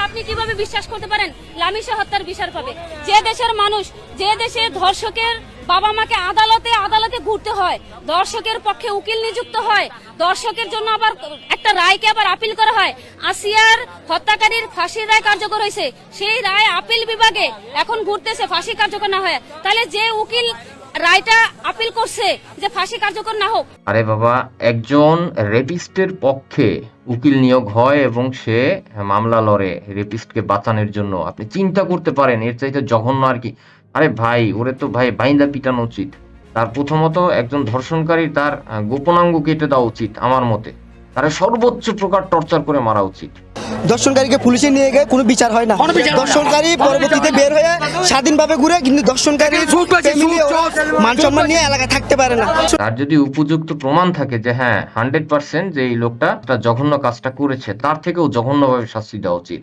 আপনি কিভাবে বিশ্বাস করতে পারেন লামিশা হত্যার বিচার পাবে? যে দেশের মানুষ, যে দেশে ধর্ষকের বাবা মাকে আদালতে আদালতে ঘুরতে হয়, দর্শকের পক্ষে উকিল নিযুক্ত হয়, দর্শকের জন্য আবার একটা রায়কে আবার আপিল করা হয়। আসিয়ার হত্যাকারীর ফাঁসির রায় কার্যকর হয়েছে, সেই রায় আপিল বিভাগে এখন ঘুরতেছে ফাঁসি কার্যকর না হয়। তাহলে যে উকিল রায়টা আপিল করছে যে ফাঁসি কার্যকর না হোক। আরে বাবা, একজন রেপিস্টের পক্ষে উকিল নিয়োগ হয় এবং সে মামলা লড়ে রেপিস্টকে বাঁচানোর জন্য। আপনি চিন্তা করতে পারেন এর চাইতে জঘন্য আর কি? আরে ভাই, ওরে তো ভাই বাইন্দা পিটানো উচিত। তার প্রথমত একজন ধর্ষণকারী তার গোপনাঙ্গ কেটে দেওয়া উচিত আমার মতে। তার সর্বোচ্চ প্রকার টর্চার করে মারা উচিত। দর্শনকারীকে পুলিশে নিয়ে গিয়ে কোনো বিচার হয় না। দর্শনকারী পরবর্তীতে বের হয়ে স্বাধীনভাবে ঘুরে, কিন্তু দর্শনকারী ফ্যামিলি মান সম্মান নিয়ে এলাকায় থাকতে পারে না। তার যদি উপযুক্ত প্রমাণ থাকে যে হ্যাঁ 100% যে এই লোকটা একটা জঘন্য কাজটা করেছে, তার থেকেও জঘন্যভাবে শাস্তি দেওয়া উচিত।